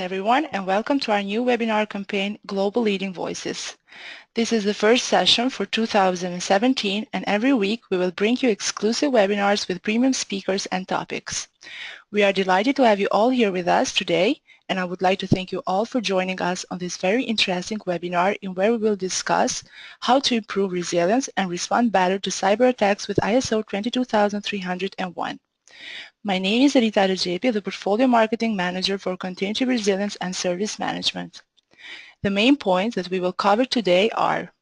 everyone, and welcome to our new webinar campaign, Global Leading Voices. This is the first session for 2017, and every week we will bring you exclusive webinars with premium speakers and topics. We are delighted to have you all here with us today, and I would like to thank you all for joining us on this very interesting webinar in where we will discuss how to improve resilience and respond better to cyber attacks with ISO 22301. My name is Lead Auditor, the Portfolio Marketing Manager for Continuity Resilience and Service Management. The main points that we will cover today are: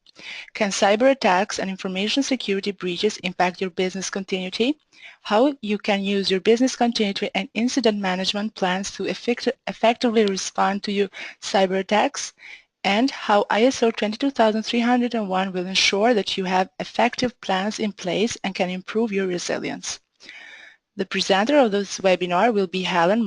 can cyber attacks and information security breaches impact your business continuity? How you can use your business continuity and incident management plans to effectively respond to your cyber attacks? And how ISO 22301 will ensure that you have effective plans in place and can improve your resilience. The presenter of this webinar will be Helen.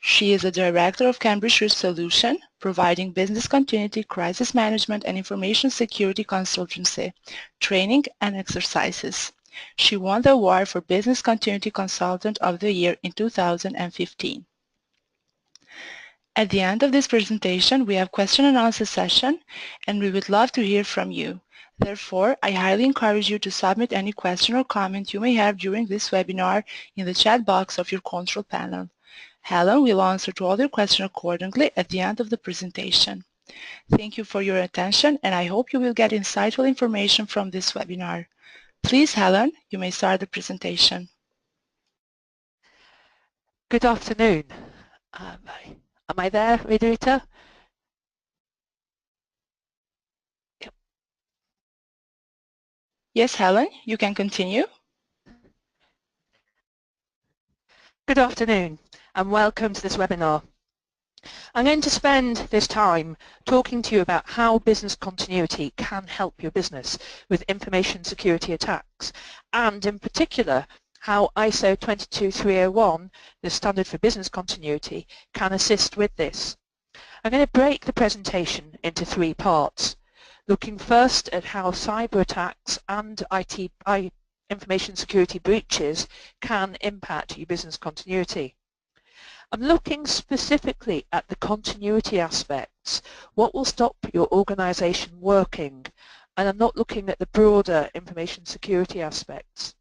She is the Director of Cambridge Risk Solution, providing business continuity, crisis management, and information security consultancy, training, and exercises. She won the award for Business Continuity Consultant of the Year in 2015. At the end of this presentation, we have question and answer session, and we would love to hear from you. Therefore, I highly encourage you to submit any question or comment you may have during this webinar in the chat box of your control panel. Helen will answer to all your questions accordingly at the end of the presentation. Thank you for your attention, and I hope you will get insightful information from this webinar. Please, Helen, you may start the presentation. Good afternoon. Am I there, Rita? Yes, Helen, you can continue. Good afternoon and welcome to this webinar. I'm going to spend this time talking to you about how business continuity can help your business with information security attacks, and in particular how ISO 22301, the standard for business continuity, can assist with this. I'm going to break the presentation into three parts, looking first at how cyber attacks and information security breaches can impact your business continuity. I'm looking specifically at the continuity aspects, what will stop your organisation working, and I'm not looking at the broader information security aspects.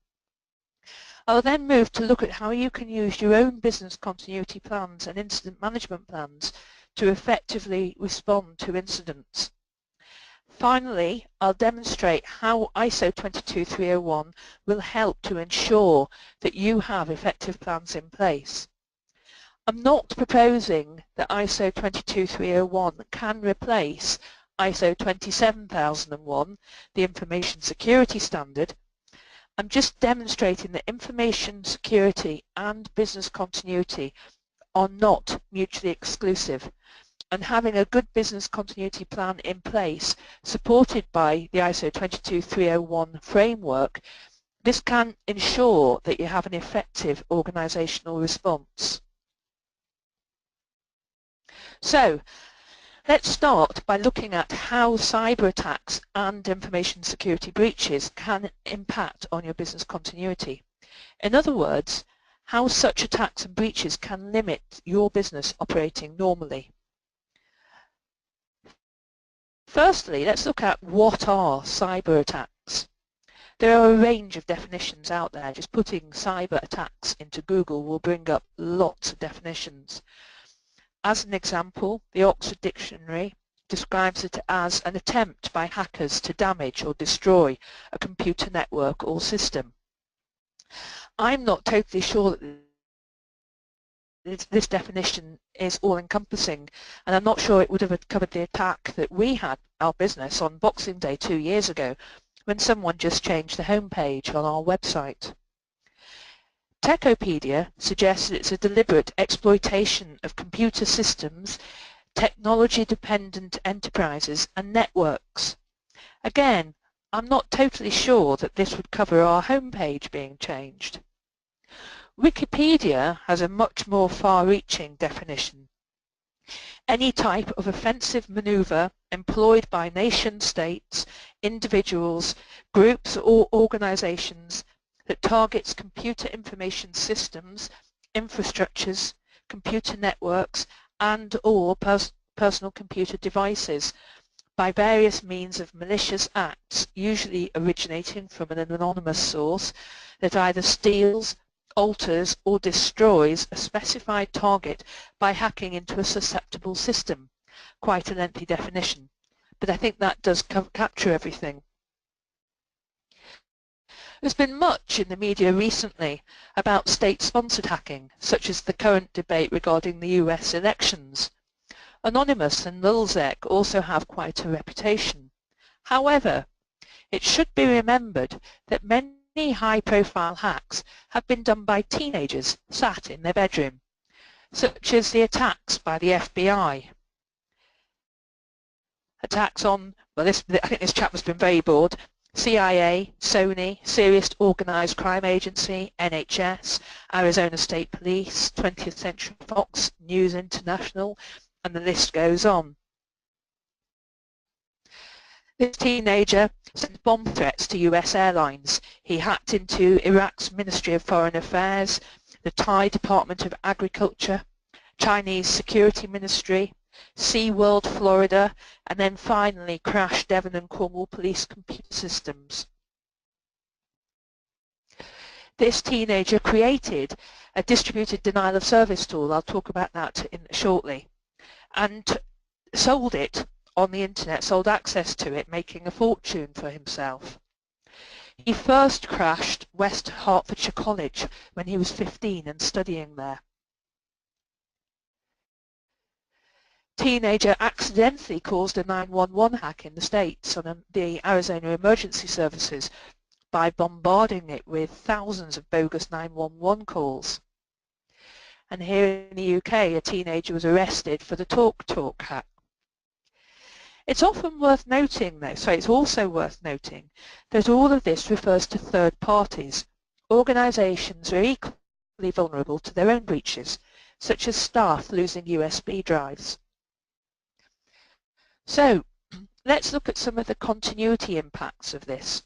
I'll then move to look at how you can use your own business continuity plans and incident management plans to effectively respond to incidents. Finally, I'll demonstrate how ISO 22301 will help to ensure that you have effective plans in place. I'm not proposing that ISO 22301 can replace ISO 27001, the information security standard. I'm just demonstrating that information security and business continuity are not mutually exclusive, and having a good business continuity plan in place supported by the ISO 22301 framework, this can ensure that you have an effective organisational response. So, let's start by looking at how cyber attacks and information security breaches can impact on your business continuity. In other words, how such attacks and breaches can limit your business operating normally. Firstly, let's look at what are cyber attacks. There are a range of definitions out there. Just putting cyber attacks into Google will bring up lots of definitions. As an example, the Oxford Dictionary describes it as an attempt by hackers to damage or destroy a computer network or system. I'm not totally sure that this definition is all-encompassing, and I'm not sure it would have covered the attack that we had our business on Boxing Day 2 years ago when someone just changed the homepage on our website. Techopedia suggests that it's a deliberate exploitation of computer systems, technology-dependent enterprises and networks. Again, I'm not totally sure that this would cover our homepage being changed. Wikipedia has a much more far-reaching definition. Any type of offensive manoeuvre employed by nation-states, individuals, groups or organisations that targets computer information systems, infrastructures, computer networks and or personal computer devices by various means of malicious acts, usually originating from an anonymous source that either steals, alters or destroys a specified target by hacking into a susceptible system. Quite a lengthy definition, but I think that does capture everything. There's been much in the media recently about state-sponsored hacking, such as the current debate regarding the US elections. Anonymous and Nullsec also have quite a reputation. However, it should be remembered that many high-profile hacks have been done by teenagers sat in their bedroom, such as the attacks by the FBI. Attacks on, well, I think this chap has been very bored, CIA, Sony, Serious Organised Crime Agency, NHS, Arizona State Police, 20th Century Fox, News International, and the list goes on. This teenager sent bomb threats to US airlines. He hacked into Iraq's Ministry of Foreign Affairs, the Thai Department of Agriculture, Chinese Security Ministry, SeaWorld Florida, and then finally crashed Devon and Cornwall police computer systems. This teenager created a distributed denial of service tool, I'll talk about that shortly, and sold it on the internet, sold access to it, making a fortune for himself. He first crashed West Hertfordshire College when he was 15 and studying there. Teenager accidentally caused a 911 hack in the States on the Arizona emergency services by bombarding it with thousands of bogus 911 calls. And here in the UK, a teenager was arrested for the TalkTalk hack. It's often worth noting, though, it's also worth noting that all of this refers to third parties. Organisations are equally vulnerable to their own breaches, such as staff losing USB drives. So, let's look at some of the continuity impacts of this.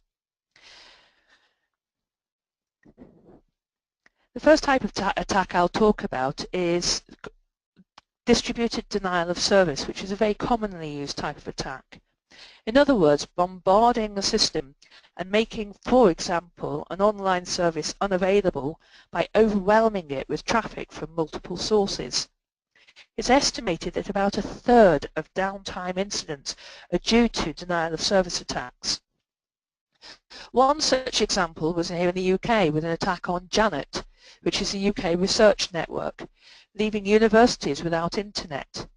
The first type of attack I'll talk about is distributed denial of service, which is a very commonly used type of attack. In other words, bombarding a system and making, for example, an online service unavailable by overwhelming it with traffic from multiple sources. It's estimated that about 1/3 of downtime incidents are due to denial of service attacks. One such example was here in the UK with an attack on Janet, which is a UK research network, leaving universities without internet.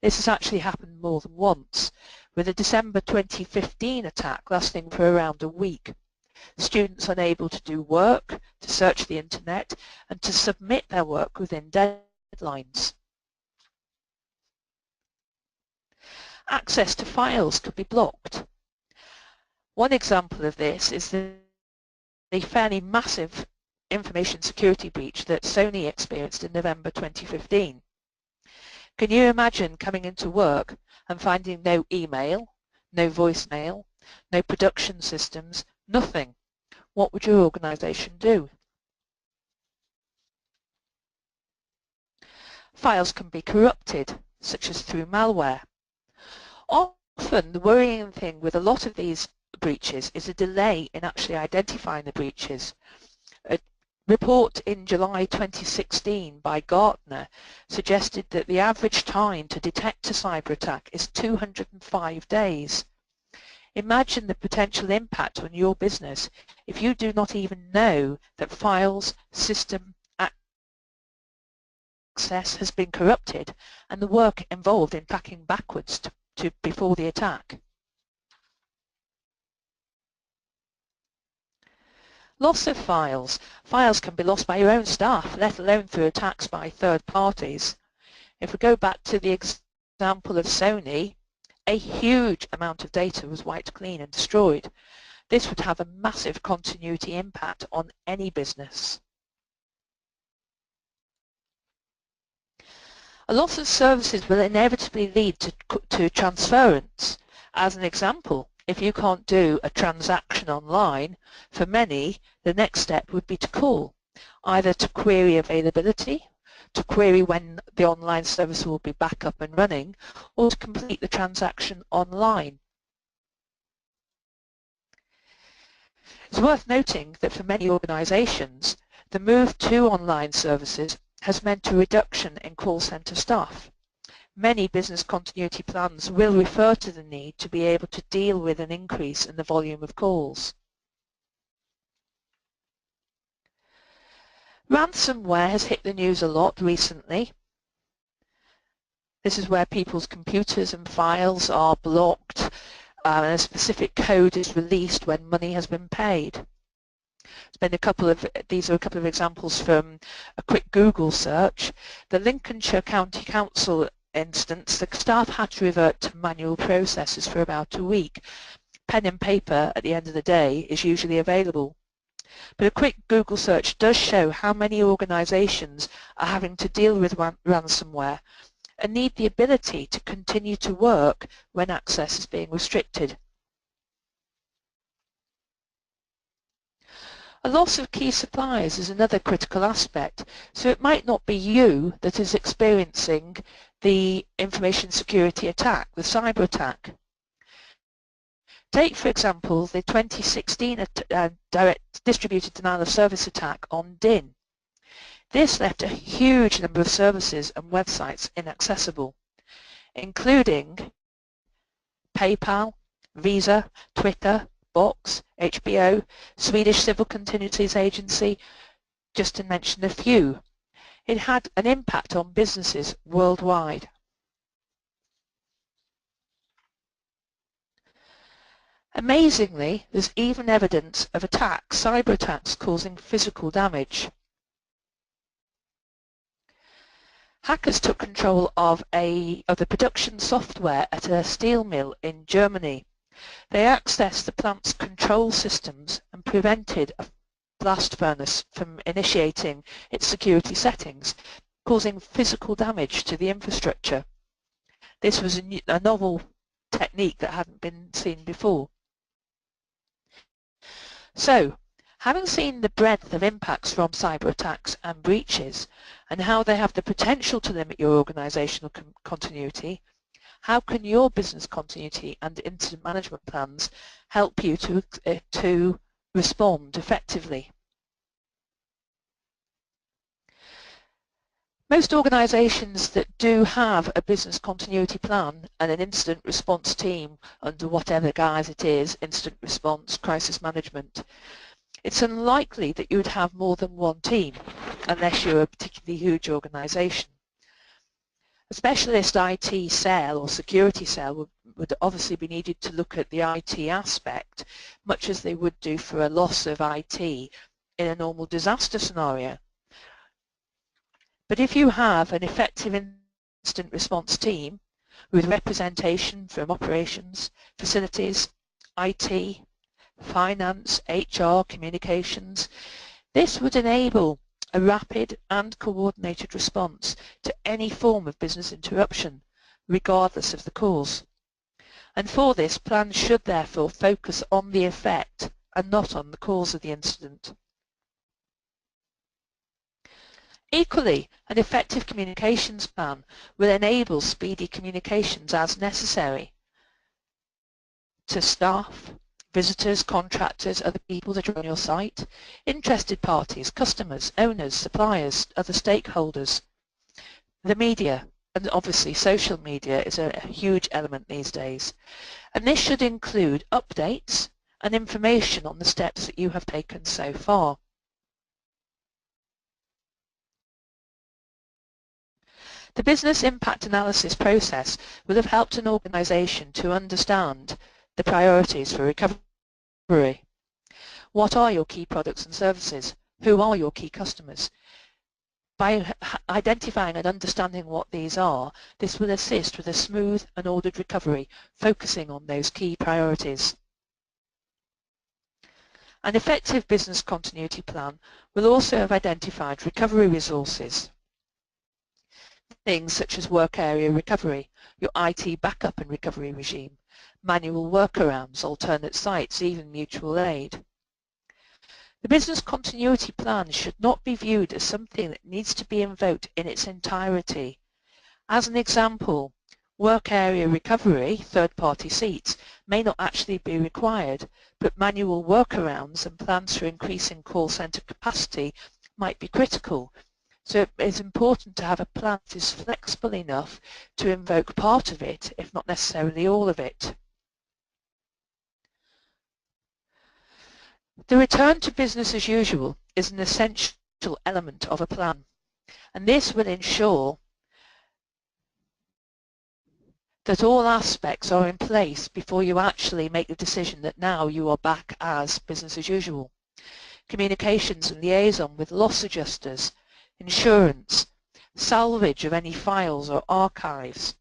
This has actually happened more than once, with a December 2015 attack lasting for around a week. Students unable to do work, to search the internet, and to submit their work within deadlines. Access to files could be blocked. One example of this is the fairly massive information security breach that Sony experienced in November 2015. Can you imagine coming into work and finding no email, no voicemail, no production systems, nothing? What would your organisation do? Files can be corrupted, such as through malware. Often the worrying thing with a lot of these breaches is a delay in actually identifying the breaches. A report in July 2016 by Gartner suggested that the average time to detect a cyber attack is 205 days. Imagine the potential impact on your business if you do not even know that files, system access has been corrupted and the work involved in tracking backwards to before the attack. Loss of files. Files can be lost by your own staff, let alone through attacks by third parties. If we go back to the example of Sony, a huge amount of data was wiped clean and destroyed. This would have a massive continuity impact on any business. A loss of services will inevitably lead to transference. As an example, if you can't do a transaction online, for many, the next step would be to call, either to query availability, to query when the online service will be back up and running, or to complete the transaction online. It's worth noting that for many organisations, the move to online services has meant a reduction in call centre staff. Many business continuity plans will refer to the need to be able to deal with an increase in the volume of calls. Ransomware has hit the news a lot recently. This is where people's computers and files are blocked and a specific code is released when money has been paid. These are a couple of examples from a quick Google search. The Lincolnshire County Council instance, the staff had to revert to manual processes for about a week. Pen and paper at the end of the day is usually available. But a quick Google search does show how many organisations are having to deal with ransomware and need the ability to continue to work when access is being restricted. A loss of key suppliers is another critical aspect, so it might not be you that is experiencing the information security attack, the cyber attack. Take, for example, the 2016 direct distributed denial of service attack on DIN. This left a huge number of services and websites inaccessible, including PayPal, Visa, Twitter, Box, HBO, Swedish Civil Contingencies Agency, just to mention a few. It had an impact on businesses worldwide. Amazingly, there's even evidence of attacks, cyber attacks, causing physical damage. Hackers took control of the production software at a steel mill in Germany. They accessed the plant's control systems and prevented a blast furnace from initiating its security settings, causing physical damage to the infrastructure. This was a novel technique that hadn't been seen before. So, having seen the breadth of impacts from cyber attacks and breaches and how they have the potential to limit your organisational continuity, how can your business continuity and incident management plans help you to respond effectively? Most organisations that do have a business continuity plan and an incident response team under whatever guise it is, incident response, crisis management, it's unlikely that you would have more than one team unless you're a particularly huge organisation. A specialist IT cell or security cell would obviously be needed to look at the IT aspect, much as they would do for a loss of IT in a normal disaster scenario. But if you have an effective incident response team with representation from operations, facilities, IT, finance, HR, communications, this would enable a rapid and coordinated response to any form of business interruption, regardless of the cause. And for this, plans should therefore focus on the effect and not on the cause of the incident. Equally, an effective communications plan will enable speedy communications as necessary to staff, visitors, contractors, other people that are on your site, interested parties, customers, owners, suppliers, other stakeholders, the media, and obviously social media is a huge element these days. And this should include updates and information on the steps that you have taken so far. The business impact analysis process will have helped an organisation to understand the priorities for recovery. What are your key products and services? Who are your key customers? By identifying and understanding what these are, this will assist with a smooth and ordered recovery, focusing on those key priorities. An effective business continuity plan will also have identified recovery resources. Things such as work area recovery, your IT backup and recovery regime, manual workarounds, alternate sites, even mutual aid. The business continuity plan should not be viewed as something that needs to be invoked in its entirety. As an example, work area recovery, third-party seats, may not actually be required, but manual workarounds and plans for increasing call centre capacity might be critical. So it is important to have a plan that is flexible enough to invoke part of it, if not necessarily all of it. The return to business as usual is an essential element of a plan, and this will ensure that all aspects are in place before you actually make the decision that now you are back as business as usual. Communications and liaison with loss adjusters, insurance, salvage of any files or archives,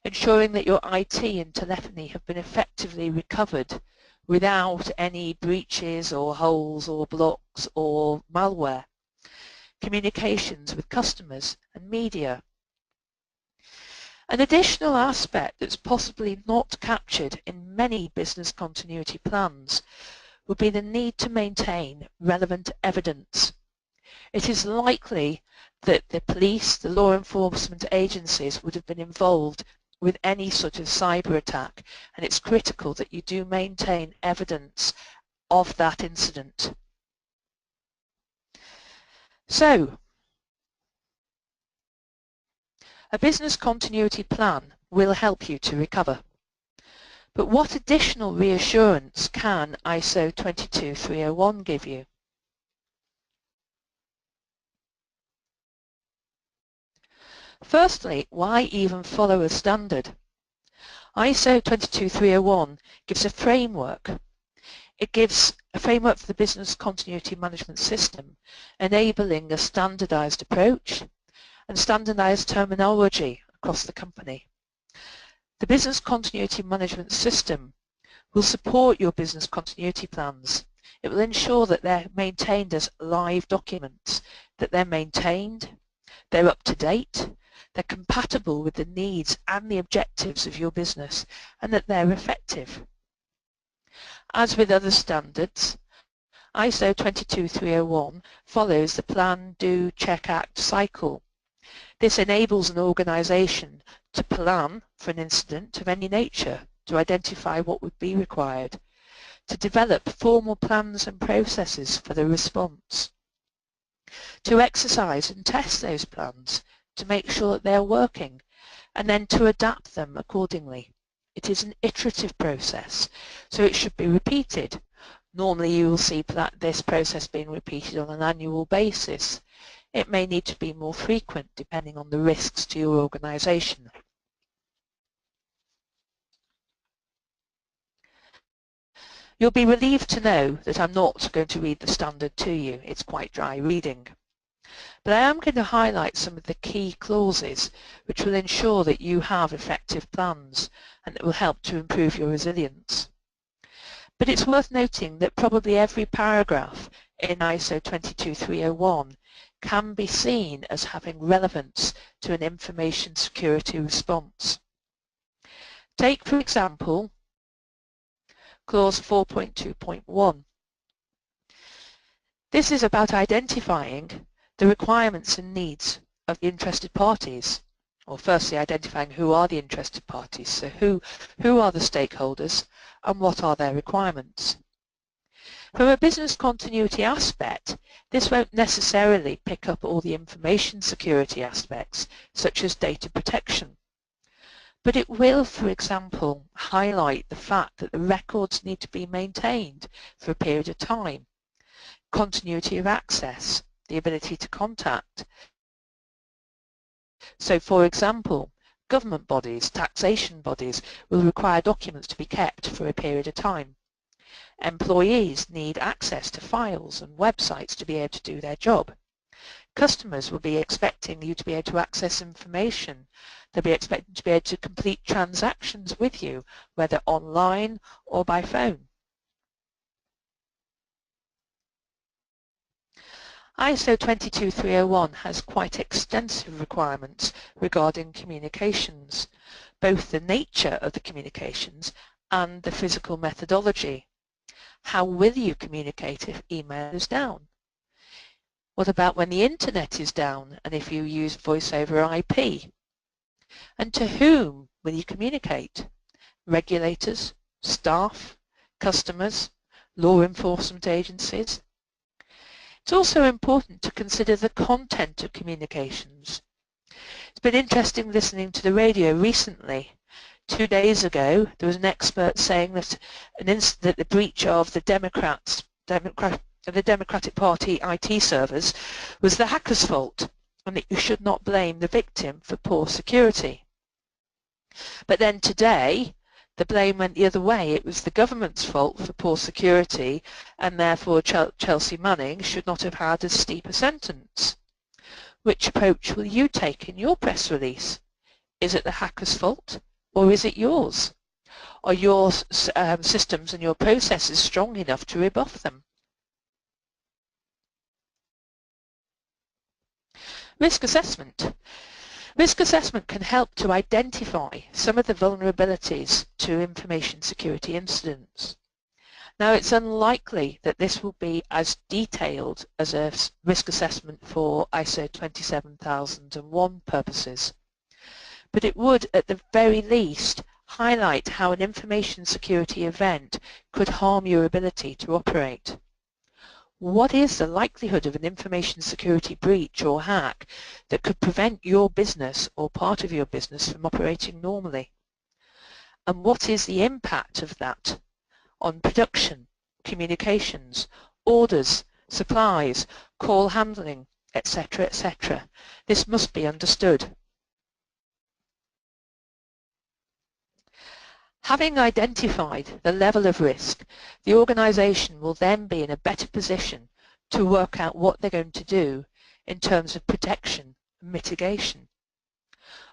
ensuring that your IT and telephony have been effectively recovered without any breaches or holes or blocks or malware, communications with customers and media. An additional aspect that's possibly not captured in many business continuity plans would be the need to maintain relevant evidence. It is likely that the police, the law enforcement agencies would have been involved with any sort of cyber attack, and it's critical that you do maintain evidence of that incident. So, a business continuity plan will help you to recover. But what additional reassurance can ISO 22301 give you? Firstly, why even follow a standard? ISO 22301 gives a framework. It gives a framework for the business continuity management system, enabling a standardized approach and standardized terminology across the company. The business continuity management system will support your business continuity plans. It will ensure that they're maintained as live documents, that they're maintained, they're up to date, they're compatible with the needs and the objectives of your business, and that they're effective. As with other standards, ISO 22301 follows the Plan, Do, Check, Act cycle. This enables an organisation to plan for an incident of any nature, to identify what would be required, to develop formal plans and processes for the response, to exercise and test those plans to make sure that they are working, and then to adapt them accordingly. It is an iterative process, so it should be repeated. Normally you will see this process being repeated on an annual basis. It may need to be more frequent depending on the risks to your organisation. You'll be relieved to know that I'm not going to read the standard to you. It's quite dry reading. But I am going to highlight some of the key clauses which will ensure that you have effective plans and that will help to improve your resilience. But it's worth noting that probably every paragraph in ISO 22301 can be seen as having relevance to an information security response. Take, for example, clause 4.2.1. This is about identifying the requirements and needs of the interested parties, or firstly identifying who are the interested parties, so who are the stakeholders and what are their requirements. From a business continuity aspect, this won't necessarily pick up all the information security aspects, such as data protection. But it will, for example, highlight the fact that the records need to be maintained for a period of time, continuity of access, the ability to contact. So, for example, government bodies, taxation bodies will require documents to be kept for a period of time. Employees need access to files and websites to be able to do their job. Customers will be expecting you to be able to access information. They'll be expecting to be able to complete transactions with you, whether online or by phone. ISO 22301 has quite extensive requirements regarding communications, both the nature of the communications and the physical methodology. How will you communicate if email is down? What about when the internet is down and if you use voice over IP? And to whom will you communicate? Regulators, staff, customers, law enforcement agencies? It's also important to consider the content of communications. It's been interesting listening to the radio recently. 2 days ago, there was an expert saying that the breach of the Democratic Party IT servers was the hacker's fault, and that you should not blame the victim for poor security. But then today, the blame went the other way. It was the government's fault for poor security, and therefore Chelsea Manning should not have had as steep a sentence. Which approach will you take in your press release? Is it the hacker's fault, or is it yours? Are your systems and your processes strong enough to rebuff them? Risk assessment. Risk assessment can help to identify some of the vulnerabilities to information security incidents. Now, it's unlikely that this will be as detailed as a risk assessment for ISO 27001 purposes, but it would, at the very least, highlight how an information security event could harm your ability to operate. What is the likelihood of an information security breach or hack that could prevent your business or part of your business from operating normally? And what is the impact of that on production, communications, orders, supplies, call handling, etc., etc.? This must be understood. Having identified the level of risk, the organisation will then be in a better position to work out what they're going to do in terms of protection and mitigation.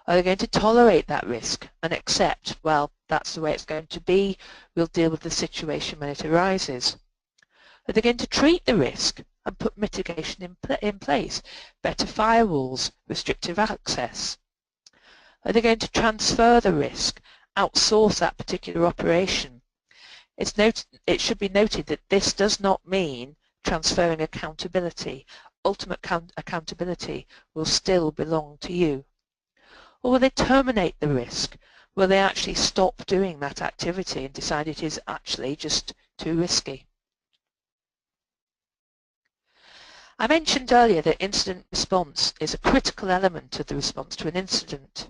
Are they going to tolerate that risk and accept, well, that's the way it's going to be, we'll deal with the situation when it arises? Are they going to treat the risk and put mitigation in place, better firewalls, restrictive access? Are they going to transfer the risk, outsource that particular operation? It should be noted that this does not mean transferring accountability. Ultimate accountability will still belong to you. Or will they terminate the risk? Will they actually stop doing that activity and decide it is actually just too risky? I mentioned earlier that incident response is a critical element of the response to an incident.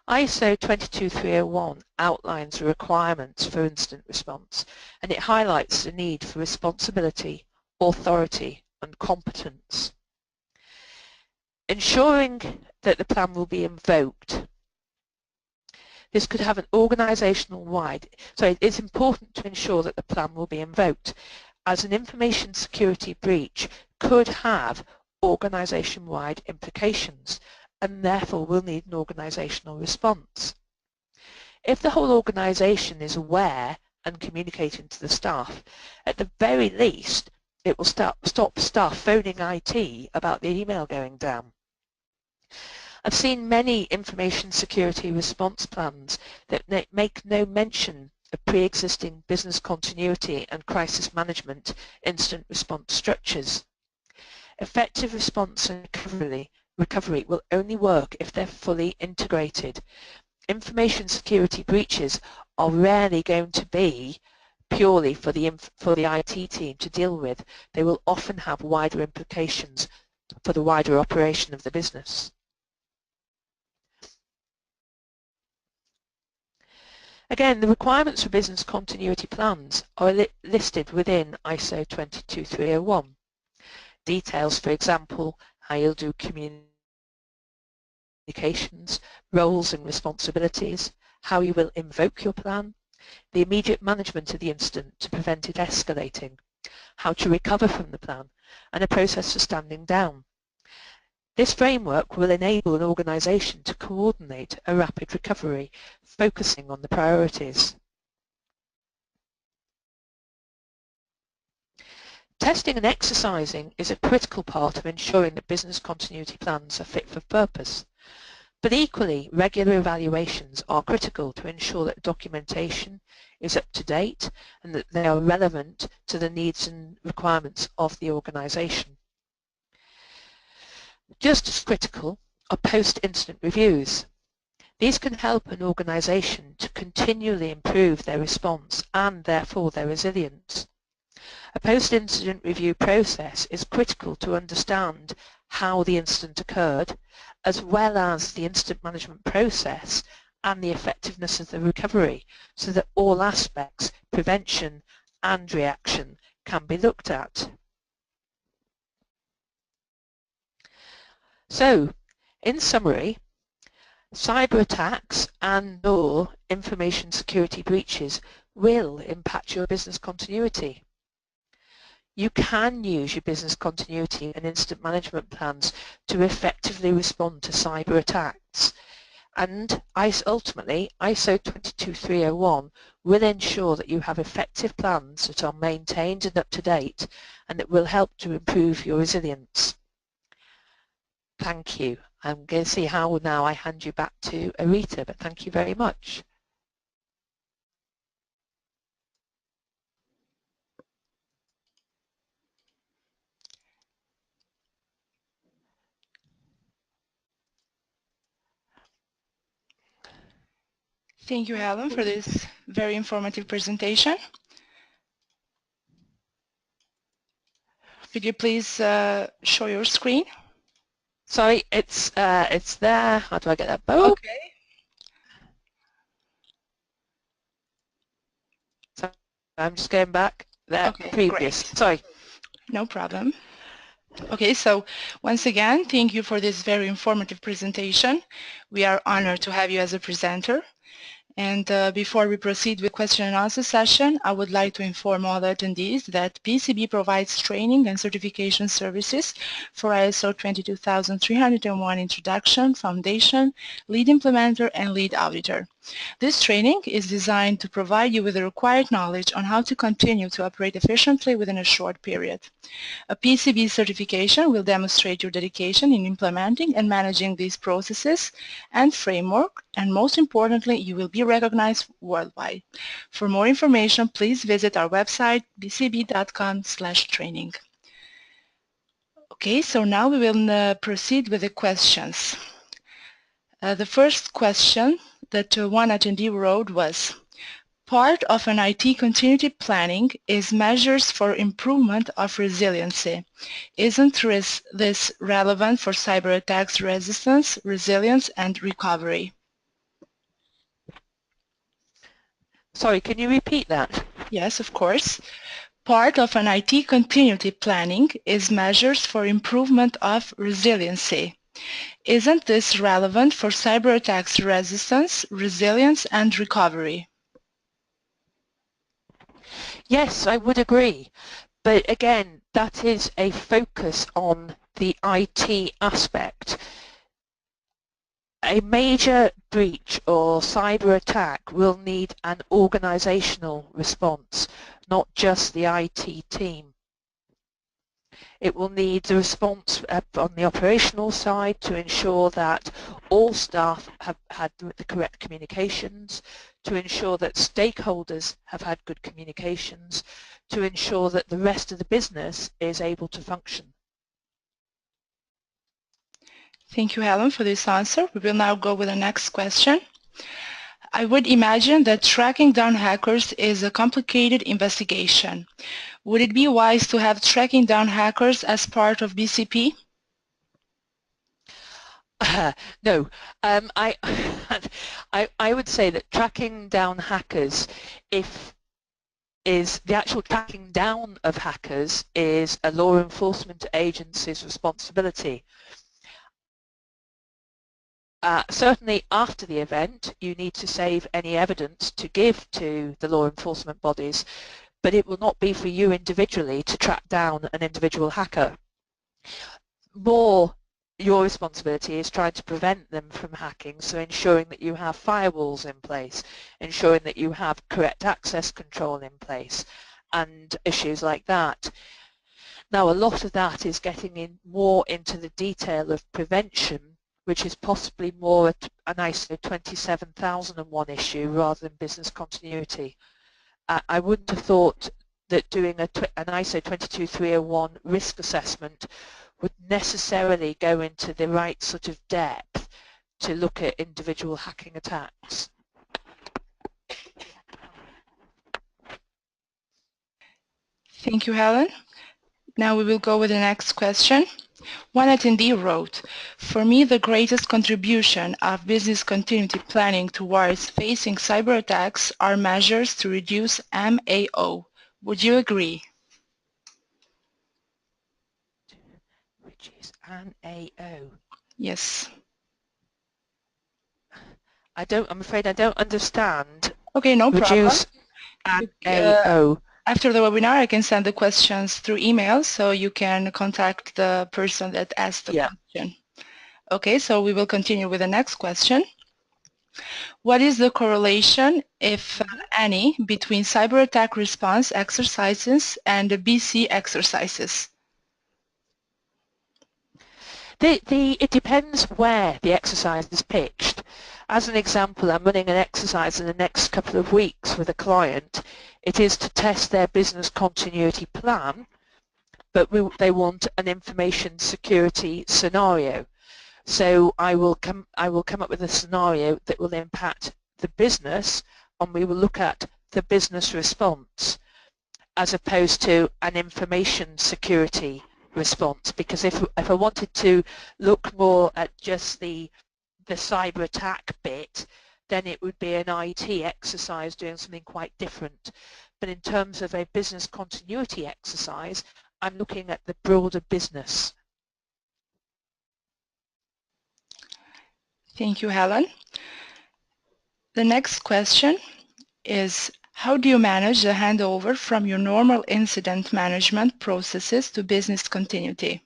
ISO 22301 outlines the requirements for incident response, and it highlights the need for responsibility, authority and competence. Ensuring that the plan will be invoked. This could have an it's important to ensure that the plan will be invoked, as an information security breach could have organisation-wide implications and therefore will need an organisational response. If the whole organisation is aware and communicating to the staff, at the very least it will stop staff phoning IT about the email going down. I've seen many information security response plans that make no mention of pre-existing business continuity and crisis management incident response structures. Effective response and recovery will only work if they're fully integrated. Information security breaches are rarely going to be purely for the IT team to deal with. They will often have wider implications for the wider operation of the business. Again, the requirements for business continuity plans are listed within ISO 22301. Details, for example, how you'll do communications, roles and responsibilities, how you will invoke your plan, the immediate management of the incident to prevent it escalating, how to recover from the plan, and a process for standing down. This framework will enable an organisation to coordinate a rapid recovery, focusing on the priorities. Testing and exercising is a critical part of ensuring that business continuity plans are fit for purpose. But equally, regular evaluations are critical to ensure that documentation is up to date and that they are relevant to the needs and requirements of the organisation. Just as critical are post-incident reviews. These can help an organisation to continually improve their response and therefore their resilience. A post-incident review process is critical to understand how the incident occurred, as well as the incident management process and the effectiveness of the recovery, so that all aspects, prevention and reaction, can be looked at. So, in summary, cyber attacks and/or information security breaches will impact your business continuity. You can use your business continuity and incident management plans to effectively respond to cyber attacks. And ultimately, ISO 22301 will ensure that you have effective plans that are maintained and up to date, and that will help to improve your resilience. Thank you. I'm going to see how now I hand you back to Arita, but thank you very much. Thank you, Helen, for this very informative presentation. Could you please show your screen? Sorry, it's there. How do I get that? Oh. Okay. So I'm just going back there. Okay, Previous. great. Sorry. No problem. Okay, so once again, thank you for this very informative presentation. We are honored to have you as a presenter. And before we proceed with question and answer session, I would like to inform all attendees that BCB provides training and certification services for ISO 22301 Introduction, Foundation, Lead Implementer, and Lead Auditor. This training is designed to provide you with the required knowledge on how to continue to operate efficiently within a short period. A PCB certification will demonstrate your dedication in implementing and managing these processes and framework, and most importantly, you will be recognized worldwide. For more information, please visit our website bcb.com/training. Okay, so now we will proceed with the questions. The first question that one attendee wrote was, part of an IT continuity planning is measures for improvement of resiliency. Isn't this relevant for cyber attacks resistance, resilience, and recovery? Sorry, can you repeat that? Yes, of course. Part of an IT continuity planning is measures for improvement of resiliency. Isn't this relevant for cyber attacks resistance, resilience, and recovery? Yes, I would agree. But again, that is a focus on the IT aspect. A major breach or cyber attack will need an organizational response, not just the IT team. It will need the response on the operational side to ensure that all staff have had the correct communications, to ensure that stakeholders have had good communications, to ensure that the rest of the business is able to function. Thank you, Helen, for this answer. We will now go with the next question. I would imagine that tracking down hackers is a complicated investigation. Would it be wise to have tracking down hackers as part of BCP? No, I would say that tracking down hackers, is the actual tracking down of hackers is a law enforcement agency's responsibility. Certainly after the event, you need to save any evidence to give to the law enforcement bodies, but it will not be for you individually to track down an individual hacker. More, your responsibility is trying to prevent them from hacking, so ensuring that you have firewalls in place, ensuring that you have correct access control in place, and issues like that. Now, a lot of that is getting in more into the detail of prevention which is possibly more an ISO 27001 issue rather than business continuity. I wouldn't have thought that doing an ISO 22301 risk assessment would necessarily go into the right sort of depth to look at individual hacking attacks. Thank you, Helen. Now we will go with the next question. One attendee wrote, "For me, the greatest contribution of business continuity planning towards facing cyber attacks are measures to reduce MAO. Would you agree?" Which is MAO. Yes. I'm afraid I don't understand. Okay, no Reduce problem. MAO. After the webinar, I can send the questions through email, so you can contact the person that asked the question. Okay, so we will continue with the next question. What is the correlation, if any, between cyber attack response exercises and the BC exercises? It depends where the exercise is pitched. As an example, I'm running an exercise in the next couple of weeks with a client. It is to test their business continuity plan, but they want an information security scenario. So I will come up with a scenario that will impact the business, and we will look at the business response as opposed to an information security response, because if I wanted to look more at just the cyber attack bit, then it would be an IT exercise doing something quite different. But in terms of a business continuity exercise, I'm looking at the broader business. Thank you, Helen. The next question is, how do you manage the handover from your normal incident management processes to business continuity?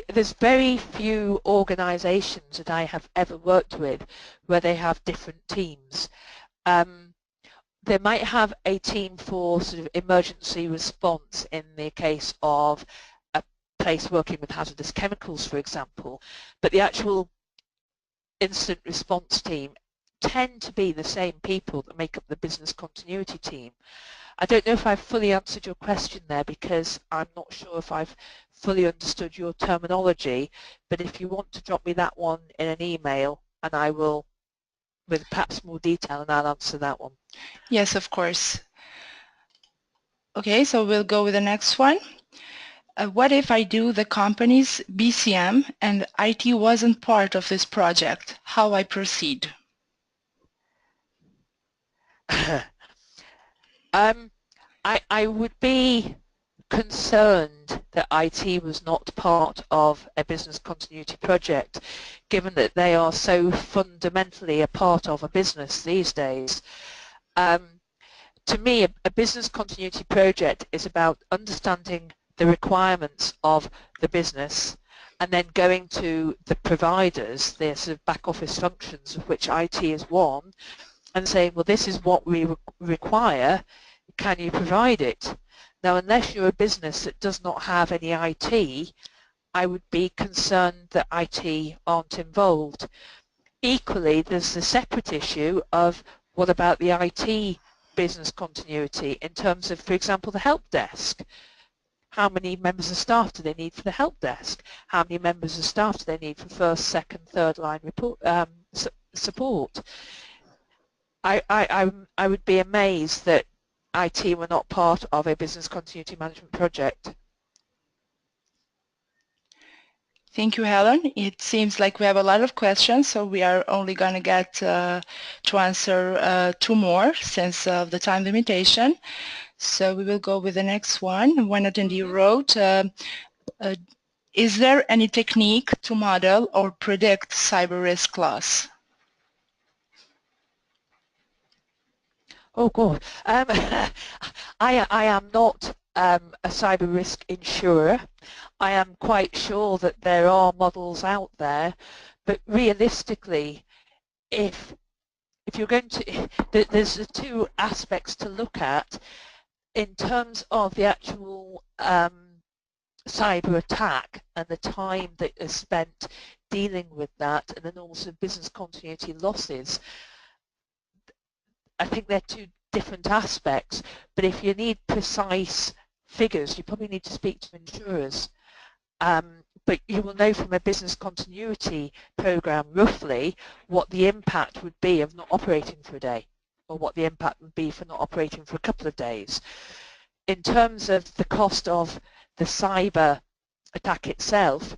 There's very few organisations that I have ever worked with where they have different teams. They might have a team for sort of emergency response in the case of a place working with hazardous chemicals, for example, but the actual incident response team tend to be the same people that make up the business continuity team. I don't know if I've fully answered your question there, because I'm not sure if I've fully understood your terminology, but if you want to drop me that one in an email, and I will, with perhaps more detail, and I'll answer that one. Yes, of course. Okay, so we'll go with the next one. What if I do the company's BCM and IT wasn't part of this project? How I proceed? I would be concerned that IT was not part of a business continuity project, given that they are so fundamentally a part of a business these days. To me, a business continuity project is about understanding the requirements of the business and then going to the providers, their sort of back office functions, of which IT is one, and saying, well, this is what we require, can you provide it? Now, unless you're a business that does not have any IT, I would be concerned that IT aren't involved. Equally, there's the separate issue of what about the IT business continuity in terms of, for example, the help desk. How many members of staff do they need for the help desk? How many members of staff do they need for first, second, third line support? I would be amazed that IT were not part of a business continuity management project. Thank you, Helen. It seems like we have a lot of questions, so we are only going to get to answer 2 more since of the time limitation. So we will go with the next one. One attendee wrote, is there any technique to model or predict cyber risk loss? Oh God, I am not a cyber risk insurer. I am quite sure that there are models out there, but realistically, if you're going to, there's 2 aspects to look at. in terms of the actual cyber attack and the time that is spent dealing with that, and then also business continuity losses, I think they're two different aspects, but if you need precise figures, you probably need to speak to insurers. But you will know from a business continuity program roughly what the impact would be of not operating for a day, or what the impact would be for not operating for a couple of days. In terms of the cost of the cyber attack itself,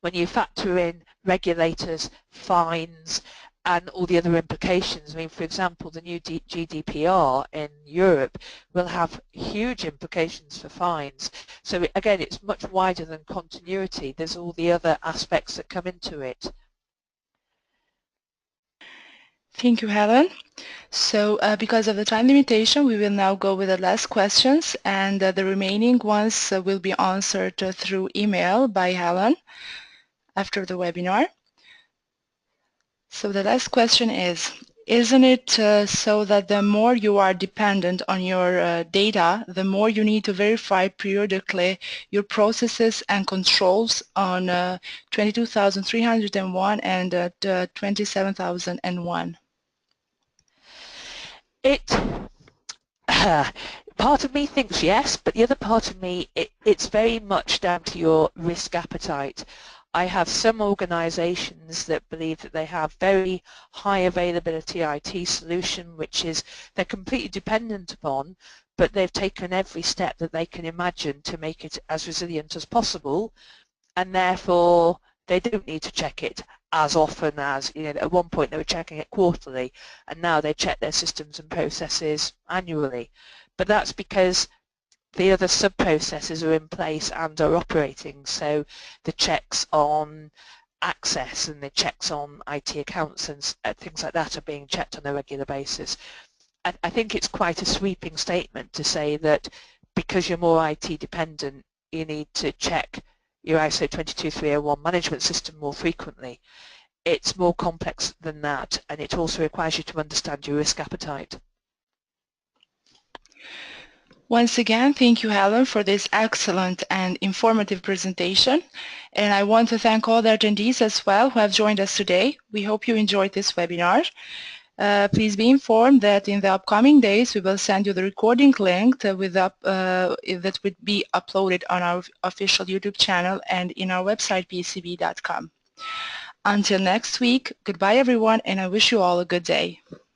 when you factor in regulators, fines, and all the other implications. I mean, for example, the new GDPR in Europe will have huge implications for fines. So again, it's much wider than continuity. There's all the other aspects that come into it. Thank you, Helen. So because of the time limitation, we will now go with the last questions, and the remaining ones will be answered through email by Helen after the webinar. So the last question is, isn't it so that the more you are dependent on your data, the more you need to verify periodically your processes and controls on 22301 and 27001? Part of me thinks yes, but the other part of me, it's very much down to your risk appetite. I have some organisations that believe that they have very high availability IT solution, which is they're completely dependent upon, but they've taken every step that they can imagine to make it as resilient as possible, and therefore they don't need to check it as often as, you know, at one point they were checking it quarterly, and now they check their systems and processes annually. But that's because the other sub-processes are in place and are operating, so the checks on access and the checks on IT accounts and things like that are being checked on a regular basis. I think it's quite a sweeping statement to say that because you're more IT dependent, you need to check your ISO 22301 management system more frequently. It's more complex than that, and it also requires you to understand your risk appetite. Once again, thank you, Helen, for this excellent and informative presentation. And I want to thank all the attendees as well who have joined us today. We hope you enjoyed this webinar. Please be informed that in the upcoming days we will send you the recording link that would be uploaded on our official YouTube channel and in our website bcb.com. Until next week, goodbye everyone, and I wish you all a good day.